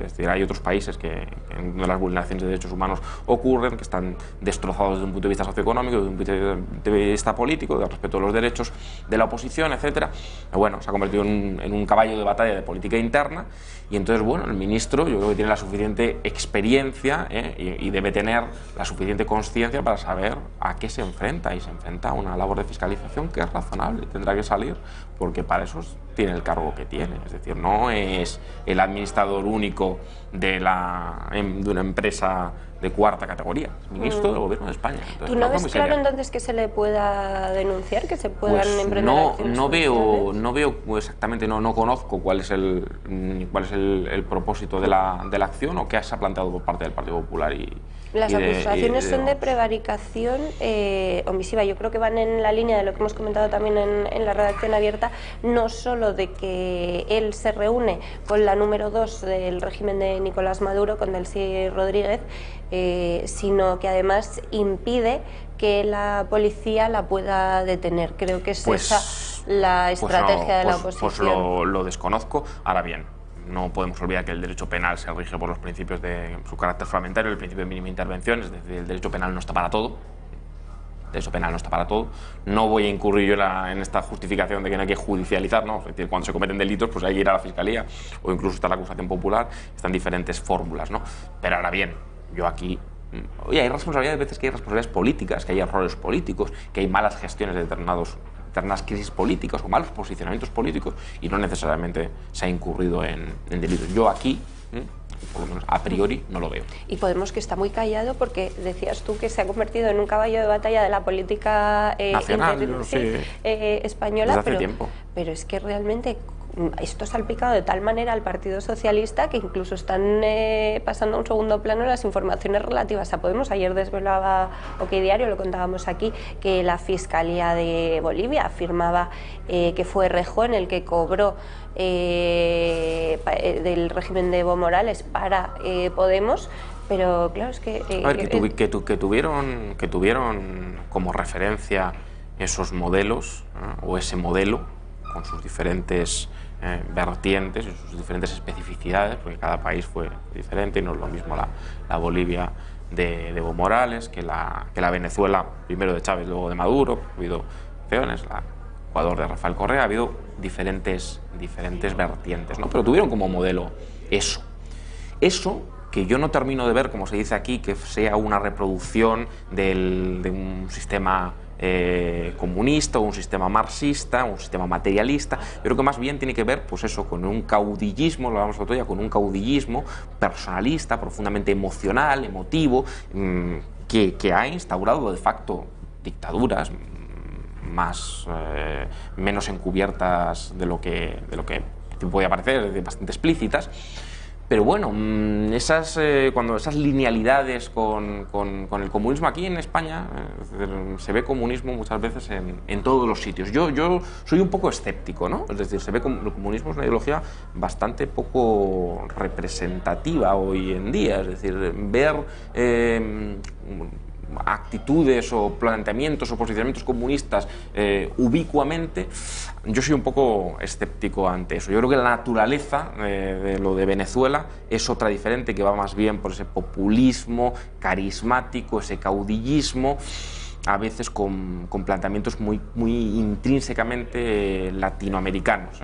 es decir, hay otros países donde las vulneraciones de derechos humanos ocurren, que están destrozados desde un punto de vista socioeconómico, desde un punto de vista político, del respeto a los derechos de la oposición, etcétera. Bueno, se ha convertido en un caballo de batalla de política interna, y entonces, bueno, el ministro yo creo que tiene la suficiente experiencia y debe tener la suficiente consciencia para saber a qué se enfrenta, y se enfrenta a una labor de fiscalización que es razonable, tendrá que salir, porque para eso tiene el cargo que tiene, es decir, no es el administrador único de una empresa de cuarta categoría, es ministro del Gobierno de España. Entonces, ¿Tú no ves claro entonces que se le pueda denunciar, que se puedan emprender acciones judiciales? No veo exactamente, no conozco cuál es el propósito de la acción o qué se ha planteado por parte del Partido Popular. Las acusaciones son de prevaricación omisiva. Yo creo que van en la línea de lo que hemos comentado también en la redacción abierta, no solo de que él se reúne con la número 2 del régimen de Nicolás Maduro, con Delcy Rodríguez, sino que además impide que la policía la pueda detener. Creo que es esa la estrategia de la oposición. Pues lo desconozco. Ahora bien, no podemos olvidar que el derecho penal se rige por los principios de su carácter fragmentario, el principio de mínima intervención, es decir, el derecho penal no está para todo. El derecho penal no está para todo. No voy a incurrir yo en esta justificación de que no hay que judicializar, ¿no? Es decir, cuando se cometen delitos, pues hay que ir a la fiscalía, o incluso está la acusación popular, están diferentes fórmulas, ¿no? Pero ahora bien, yo aquí... Oye, hay responsabilidades, veces que hay responsabilidades políticas, que hay errores políticos, que hay malas gestiones de determinadas crisis políticas o malos posicionamientos políticos, y no necesariamente se ha incurrido en delitos. Yo aquí, por lo menos a priori, no lo veo. Y Podemos, que está muy callado, porque decías tú que se ha convertido en un caballo de batalla de la política nacional, española, desde hace tiempo. Pero es que realmente esto ha salpicado de tal manera al Partido Socialista que incluso están pasando a un segundo plano las informaciones relativas a Podemos. Ayer desvelaba OK Diario, lo contábamos aquí, que la Fiscalía de Bolivia afirmaba que fue Rejón el que cobró del régimen de Evo Morales para Podemos. Pero claro, es que... a ver, que tuvieron como referencia esos modelos, o ese modelo, con sus diferentes vertientes y sus diferentes especificidades, porque cada país fue diferente, y no es lo mismo la Bolivia de Evo Morales que la Venezuela, primero de Chávez, luego de Maduro. Ha habido opciones, la Ecuador de Rafael Correa, ha habido diferentes vertientes, ¿no? Pero tuvieron como modelo eso que yo no termino de ver, como se dice aquí, que sea una reproducción de un sistema comunista, o un sistema marxista, un sistema materialista. Yo creo que más bien tiene que ver, pues eso, con un caudillismo, lo hablamos el otro día, con un caudillismo personalista, profundamente emocional, emotivo, que ha instaurado de facto dictaduras menos encubiertas de lo que podía parecer, bastante explícitas. Pero bueno, cuando esas linealidades con el comunismo aquí en España, se ve comunismo muchas veces en todos los sitios. Yo soy un poco escéptico, ¿no? Es decir, se ve el comunismo es una ideología bastante poco representativa hoy en día. Es decir, ver actitudes o planteamientos o posicionamientos comunistas ubicuamente, yo soy un poco escéptico ante eso. Yo creo que la naturaleza de lo de Venezuela es otra diferente, que va más bien por ese populismo carismático, ese caudillismo, a veces con planteamientos muy intrínsecamente latinoamericanos.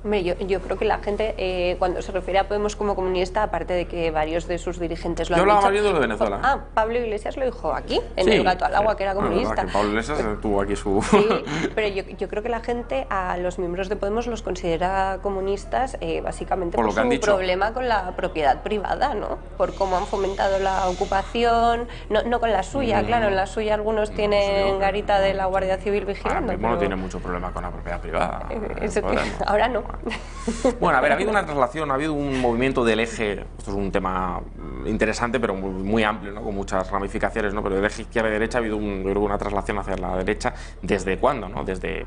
Hombre, yo creo que la gente, cuando se refiere a Podemos como comunista, aparte de que varios de sus dirigentes lo han dicho... Yo hablaba más bien de Venezuela. Pablo Iglesias lo dijo aquí, en El gato al agua, que era comunista. Que Pablo Iglesias tuvo aquí su... Sí, pero yo creo que la gente a los miembros de Podemos los considera comunistas básicamente por su problema con la propiedad privada, ¿no? Por cómo han fomentado la ocupación, no con la suya, claro, en la suya algunos tienen garita de la Guardia Civil vigilando. Ahora mismo no tiene mucho problema con la propiedad privada. Ahora no. Bueno, a ver, ha habido una traslación, ha habido un movimiento del eje, esto es un tema interesante pero muy amplio, ¿no? Con muchas ramificaciones, ¿no? Pero del eje izquierda-derecha ha habido yo creo, una traslación hacia la derecha. ¿Desde cuándo? ¿No? Desde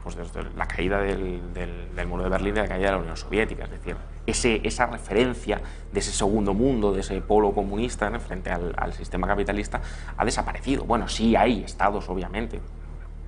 la caída del muro de Berlín y la caída de la Unión Soviética, es decir, esa referencia de ese segundo mundo, de ese polo comunista, ¿no? Frente al sistema capitalista, ha desaparecido. Bueno, sí hay estados, obviamente,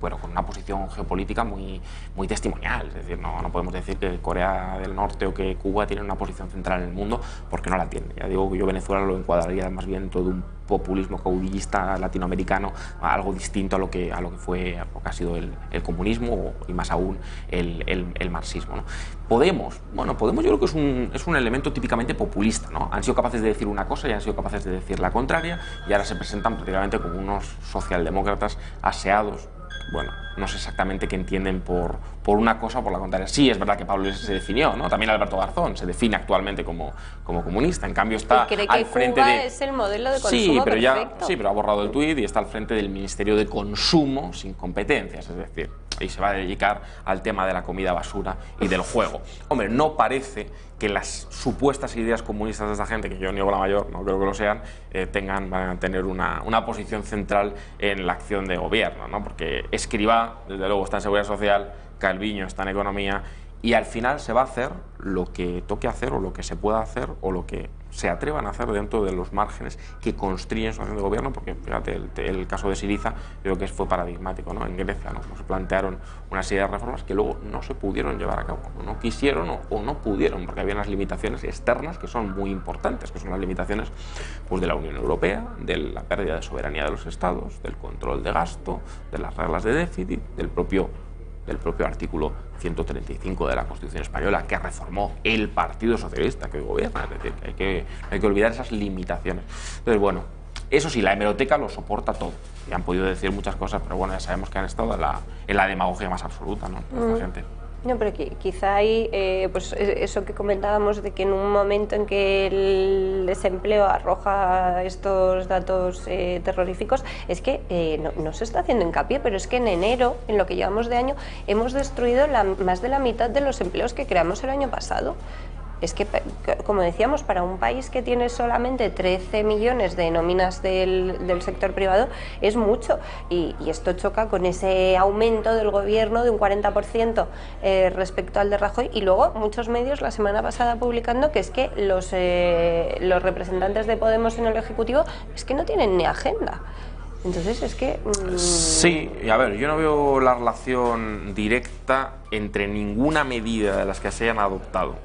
pero con una posición geopolítica muy testimonial. Es decir, no podemos decir que Corea del Norte o que Cuba tienen una posición central en el mundo, porque no la tienen. Ya digo que yo Venezuela lo encuadraría más bien todo un populismo caudillista latinoamericano, algo distinto a lo que fue o que ha sido el comunismo y más aún el marxismo, ¿no? Podemos yo creo que es un elemento típicamente populista, ¿no? Han sido capaces de decir una cosa y han sido capaces de decir la contraria, y ahora se presentan prácticamente como unos socialdemócratas aseados. Bueno, no sé exactamente qué entienden por una cosa o por la contraria. Sí, es verdad que Pablo Iglesias se definió, ¿no? También Alberto Garzón se define actualmente como comunista. En cambio está al frente Cuba es el modelo de consumo sí, pero perfecto. pero ha borrado el tuit y está al frente del Ministerio de Consumo sin competencias, es decir, y se va a dedicar al tema de la comida basura y del juego. Hombre, no parece que las supuestas ideas comunistas de esta gente, que yo niego la mayor, no creo que lo sean, van a tener una posición central en la acción de gobierno, ¿no? Porque Escrivá, desde luego, está en Seguridad Social, Calviño está en Economía, y al final se va a hacer lo que toque hacer o lo que se pueda hacer o lo que se atrevan a hacer dentro de los márgenes que constriñen su acción de gobierno, porque fíjate, el caso de Syriza yo creo que fue paradigmático, ¿no? En Grecia, ¿no? Como se plantearon una serie de reformas que luego no se pudieron llevar a cabo, no quisieron o no pudieron, porque había unas limitaciones externas que son muy importantes, que son las limitaciones pues, de la Unión Europea, de la pérdida de soberanía de los estados, del control de gasto, de las reglas de déficit, del propio artículo 135 de la Constitución Española que reformó el Partido Socialista que hoy gobierna, es decir, que hay que olvidar esas limitaciones. Entonces, bueno, eso sí, la hemeroteca lo soporta todo y han podido decir muchas cosas, pero bueno, ya sabemos que han estado en la demagogia más absoluta, ¿no? Esta gente. No, pero quizá hay pues eso que comentábamos de que en un momento en que el desempleo arroja estos datos terroríficos, es que no se está haciendo hincapié, pero es que en enero, en lo que llevamos de año, hemos destruido más de la mitad de los empleos que creamos el año pasado. Es que, como decíamos, para un país que tiene solamente 13 millones de nóminas del sector privado es mucho, y esto choca con ese aumento del gobierno de un 40% respecto al de Rajoy, y luego muchos medios la semana pasada publicando que es que los representantes de Podemos en el Ejecutivo es que no tienen ni agenda. Entonces es que... Sí, y a ver, yo no veo la relación directa entre ninguna medida de las que se hayan adoptado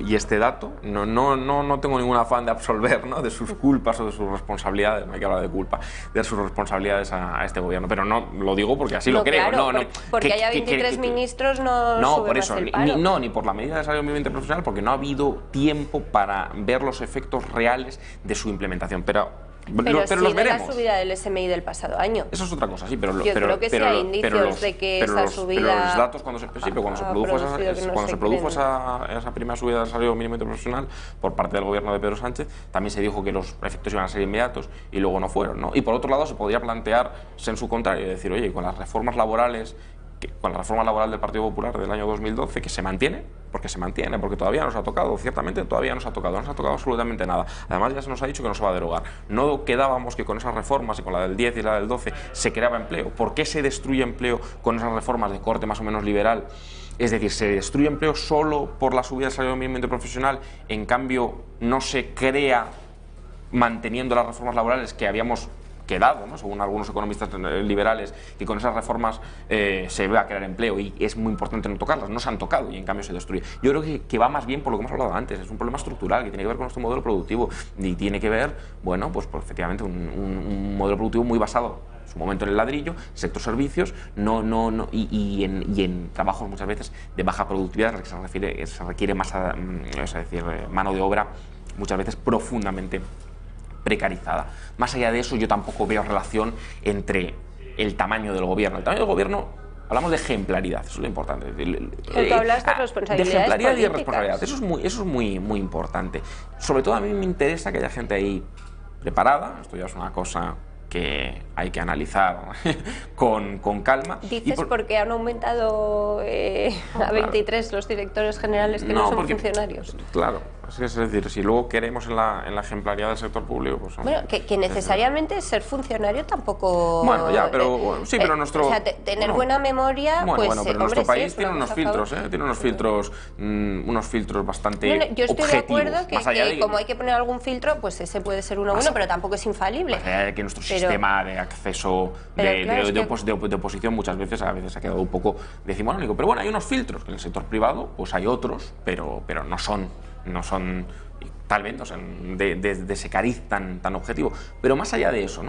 y este dato. No tengo ningún afán de absolver, ¿no? De sus culpas o de sus responsabilidades, no hay que hablar de culpa, de sus responsabilidades a este gobierno, pero no lo digo porque así lo creo. Claro, porque haya 23 ministros no sube por eso, más el paro. ni por la medida de salario mínimo interprofesional, porque no ha habido tiempo para ver los efectos reales de su implementación, pero sí los de veremos. la subida del SMI del pasado año. Eso es otra cosa, sí, pero yo creo que sí hay indicios de que esa subida... Pero los datos, cuando se produjo esa primera subida del salario mínimo interprofesional por parte del gobierno de Pedro Sánchez, también se dijo que los efectos iban a ser inmediatos y luego no fueron, ¿no? Y por otro lado se podría plantear en su contrario, decir, oye, con la reforma laboral del Partido Popular del año 2012, que se mantiene, porque todavía nos ha tocado, ciertamente todavía nos ha tocado absolutamente nada. Además ya se nos ha dicho que no se va a derogar. No quedábamos que con esas reformas y con la del 10 y la del 12 se creaba empleo. ¿Por qué se destruye empleo con esas reformas de corte más o menos liberal? Es decir, se destruye empleo solo por la subida del salario mínimo interprofesional, en cambio no se crea manteniendo las reformas laborales que habíamos quedado, ¿no? Según algunos economistas liberales, que con esas reformas se va a crear empleo y es muy importante no tocarlas. No se han tocado y en cambio se destruye. Yo creo que va más bien por lo que hemos hablado antes, es un problema estructural que tiene que ver con nuestro modelo productivo y tiene que ver, bueno, pues efectivamente un modelo productivo muy basado en su momento en el ladrillo, sector servicios, y en trabajos muchas veces de baja productividad, en los que se requiere más, es decir, mano de obra muchas veces profundamente precarizada. Más allá de eso, yo tampoco veo relación entre el tamaño del gobierno. El tamaño del gobierno, hablamos de ejemplaridad, eso es lo importante. Pero tú hablas de responsabilidades de ejemplaridad políticas. Y de responsabilidad, eso es muy importante. Sobre todo a mí me interesa que haya gente ahí preparada, esto ya es una cosa hay que analizar con calma. ¿Dices porque han aumentado a 23 los directores generales que no son funcionarios? Claro, es decir, si luego queremos en la ejemplaridad del sector público, pues... Bueno, que necesariamente ser funcionario tampoco... Bueno, ya, pero sí, pero nuestro... O sea, tener buena memoria, pues... Bueno, pero nuestro país tiene unos filtros, tiene unos filtros bastante yo estoy objetivos. de acuerdo que como hay que poner algún filtro, pues ese puede ser uno bueno, pero tampoco es infalible. Más allá de que nuestro sistema de acceso de oposición muchas veces ha quedado un poco decimonónico. Pero bueno, hay unos filtros. En el sector privado pues hay otros, pero no son tal vez, o sea, de ese cariz tan objetivo. Pero más allá de eso,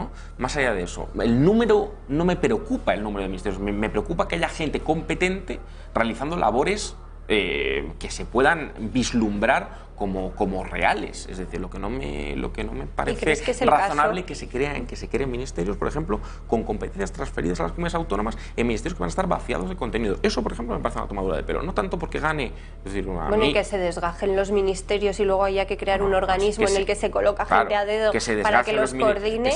el número, no me preocupa el número de ministerios, me preocupa que haya gente competente realizando labores que se puedan vislumbrar como reales. Es decir, lo que no me parece razonable que se creen ministerios, por ejemplo, con competencias transferidas a las comunidades autónomas, en ministerios que van a estar vaciados de contenido. Eso, por ejemplo, me parece una tomadura de pelo. No tanto porque gane... Es decir, y que se desgajen los ministerios y luego haya que crear un organismo en el que se coloca gente a dedo para que los coordine.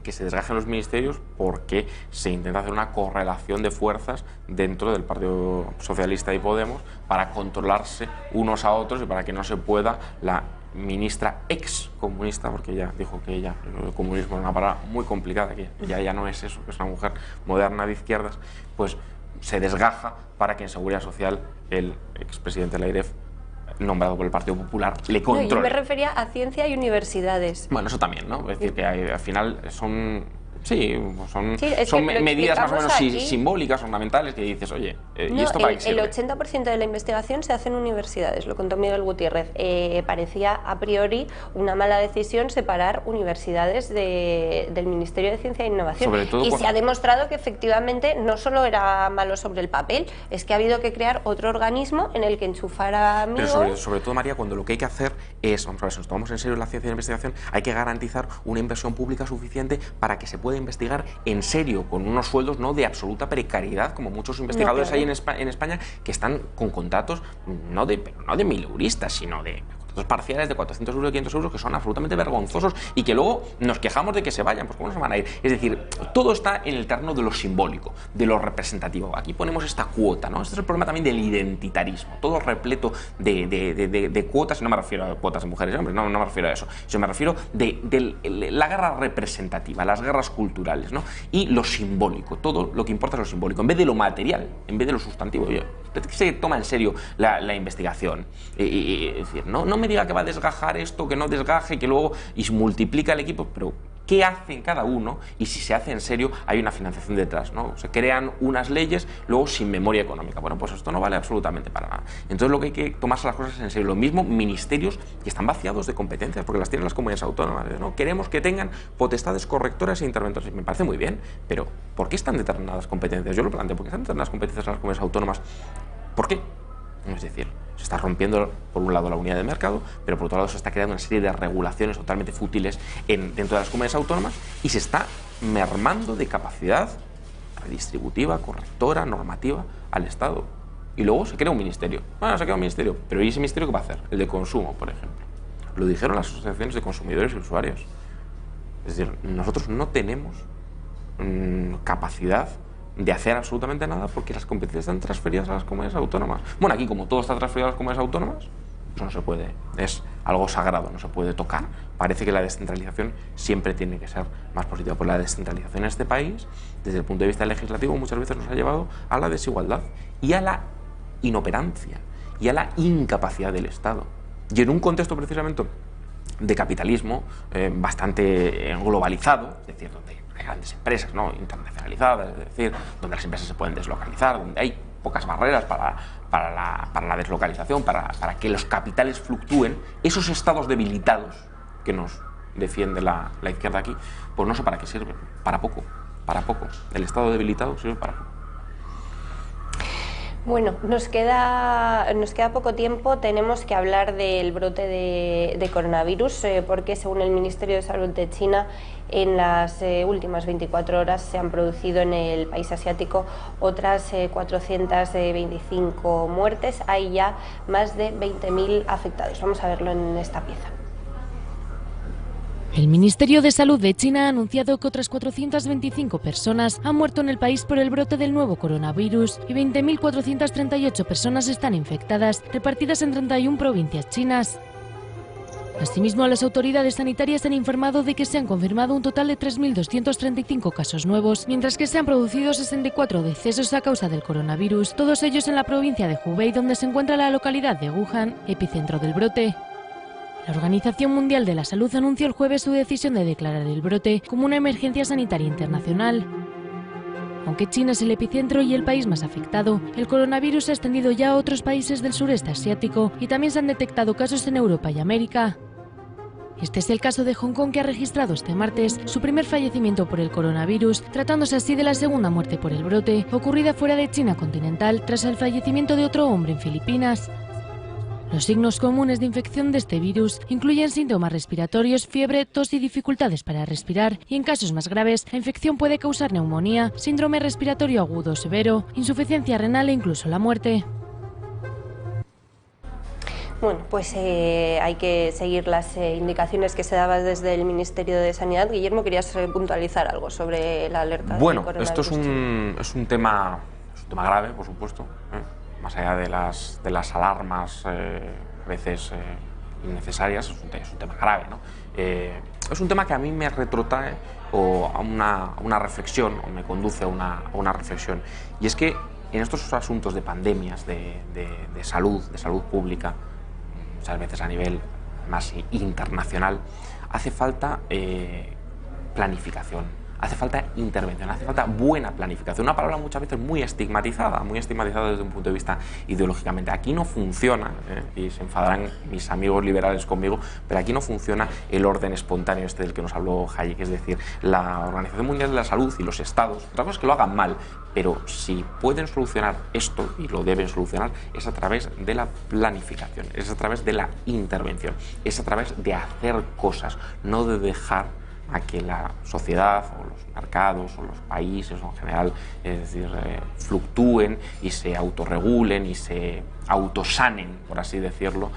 Que se desgajen los ministerios porque se intenta hacer una correlación de fuerzas dentro del Partido Socialista y Podemos para controlarse unos a otros y para que no se pueda la ministra ex comunista, porque ella dijo que el comunismo es una palabra muy complicada, que ya no es eso, que es una mujer moderna de izquierdas, pues se desgaja para que en Seguridad Social el expresidente de la AIREF, nombrado por el Partido Popular, le controle. No, yo me refería a ciencia y universidades. Bueno, eso también, ¿no? Es decir, que al final son medidas más o menos simbólicas, ornamentales, que dices, oye, ¿y esto para qué sirve? El 80% de la investigación se hace en universidades, lo contó Miguel Gutiérrez. Parecía a priori una mala decisión separar universidades del Ministerio de Ciencia e Innovación. Y se ha demostrado que efectivamente no solo era malo sobre el papel, es que ha habido que crear otro organismo en el que enchufar a amigos... Pero sobre todo, María, cuando lo que hay que hacer es, vamos a ver, si nos tomamos en serio la ciencia y la investigación, hay que garantizar una inversión pública suficiente para que se pueda investigar en serio, con unos sueldos no de absoluta precariedad, como muchos investigadores hay en España, que están con contratos no de mileuristas, sino de contratos parciales de 400 euros y 500 euros, que son absolutamente vergonzosos y que luego nos quejamos de que se vayan. Pues ¿cómo se van a ir? Es decir, todo está en el terreno de lo simbólico, de lo representativo. Aquí ponemos esta cuota, ¿no? Este es el problema también del identitarismo, todo repleto de cuotas, y no me refiero a cuotas de mujeres y hombres, no me refiero a eso, sino me refiero de la guerra representativa, las guerras culturales, ¿no? Y lo simbólico, todo lo que importa es lo simbólico, en vez de lo material, en vez de lo sustantivo. Se toma en serio la investigación. Es decir, no me diga que va a desgajar esto, que no desgaje, que luego y multiplica el equipo, pero ¿qué hacen cada uno? Y si se hace en serio, hay una financiación detrás, ¿no? Se crean unas leyes, luego sin memoria económica. Bueno, pues esto no vale absolutamente para nada. Entonces lo que hay que tomarse las cosas en serio. Lo mismo ministerios que están vaciados de competencias, porque las tienen las comunidades autónomas, ¿no? Queremos que tengan potestades correctoras e interventoras. Me parece muy bien, pero ¿por qué están determinadas competencias? Yo lo planteo, ¿por qué están determinadas competencias en las comunidades autónomas? ¿Por qué? Es decir, se está rompiendo por un lado la unidad de mercado, pero por otro lado se está creando una serie de regulaciones totalmente fútiles dentro de las comunidades autónomas y se está mermando de capacidad redistributiva, correctora, normativa al Estado. Y luego se crea un ministerio. Bueno, se crea un ministerio, pero ¿y ese ministerio qué va a hacer? El de consumo, por ejemplo. Lo dijeron las asociaciones de consumidores y usuarios. Es decir, nosotros no tenemos capacidad de hacer absolutamente nada porque las competencias están transferidas a las comunidades autónomas. Bueno, aquí como todo está transferido a las comunidades autónomas, pues no se puede, es algo sagrado, no se puede tocar. Parece que la descentralización siempre tiene que ser más positiva. Pues la descentralización en este país, desde el punto de vista legislativo, muchas veces nos ha llevado a la desigualdad y a la inoperancia y a la incapacidad del Estado. Y en un contexto precisamente de capitalismo bastante globalizado, es decir, donde hay grandes empresas, ¿no?, internacionalizadas, es decir, donde las empresas se pueden deslocalizar, donde hay pocas barreras para la deslocalización, para que los capitales fluctúen, esos estados debilitados que nos defiende la izquierda aquí, pues no sé para qué sirven, para poco. El estado debilitado sirve para poco. Bueno, nos queda poco tiempo. Tenemos que hablar del brote de coronavirus, porque según el Ministerio de Salud de China, en las últimas 24 horas se han producido en el país asiático otras 425 muertes. Hay ya más de 20.000 afectados. Vamos a verlo en esta pieza. El Ministerio de Salud de China ha anunciado que otras 425 personas han muerto en el país por el brote del nuevo coronavirus y 20.438 personas están infectadas, repartidas en 31 provincias chinas. Asimismo, las autoridades sanitarias han informado de que se han confirmado un total de 3.235 casos nuevos, mientras que se han producido 64 decesos a causa del coronavirus, todos ellos en la provincia de Hubei, donde se encuentra la localidad de Wuhan, epicentro del brote. La Organización Mundial de la Salud anunció el jueves su decisión de declarar el brote como una emergencia sanitaria internacional. Aunque China es el epicentro y el país más afectado, el coronavirus se ha extendido ya a otros países del sureste asiático y también se han detectado casos en Europa y América. Este es el caso de Hong Kong, que ha registrado este martes su primer fallecimiento por el coronavirus, tratándose así de la segunda muerte por el brote, ocurrida fuera de China continental tras el fallecimiento de otro hombre en Filipinas. Los signos comunes de infección de este virus incluyen síntomas respiratorios, fiebre, tos y dificultades para respirar, y en casos más graves, la infección puede causar neumonía, síndrome respiratorio agudo severo, insuficiencia renal e incluso la muerte. Bueno, pues hay que seguir las indicaciones que se daban desde el Ministerio de Sanidad. Guillermo, querías puntualizar algo sobre la alerta del coronavirus. Bueno, esto es un tema grave, por supuesto, más allá de las alarmas a veces innecesarias. Es un tema grave, ¿no? Es un tema que a mí me retrotrae a una reflexión, o me conduce a una reflexión, y es que en estos asuntos de pandemias, de salud pública, muchas veces a nivel más internacional, hace falta planificación, hace falta intervención, hace falta buena planificación. Una palabra muchas veces muy estigmatizada desde un punto de vista ideológicamente. Aquí no funciona, y se enfadarán mis amigos liberales conmigo, pero aquí no funciona el orden espontáneo del que nos habló Hayek. Es decir, la Organización Mundial de la Salud y los estados, otra cosa es que lo hagan mal, pero si pueden solucionar esto, y lo deben solucionar, es a través de la planificación, es a través de la intervención, es a través de hacer cosas, no de dejar a que la sociedad o los mercados o los países en general, es decir, fluctúen y se autorregulen y se autosanen, por así decirlo,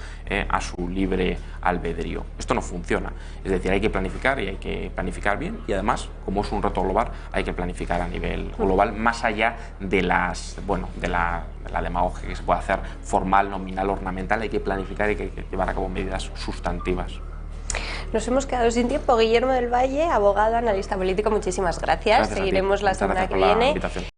a su libre albedrío. Esto no funciona. Es decir, hay que planificar, y hay que planificar bien, y además, como es un reto global, hay que planificar a nivel global, más allá de la demagogia que se puede hacer formal, nominal, ornamental. Hay que planificar y hay que llevar a cabo medidas sustantivas. Nos hemos quedado sin tiempo. Guillermo del Valle, abogado, analista político, muchísimas gracias. Seguiremos la semana que viene.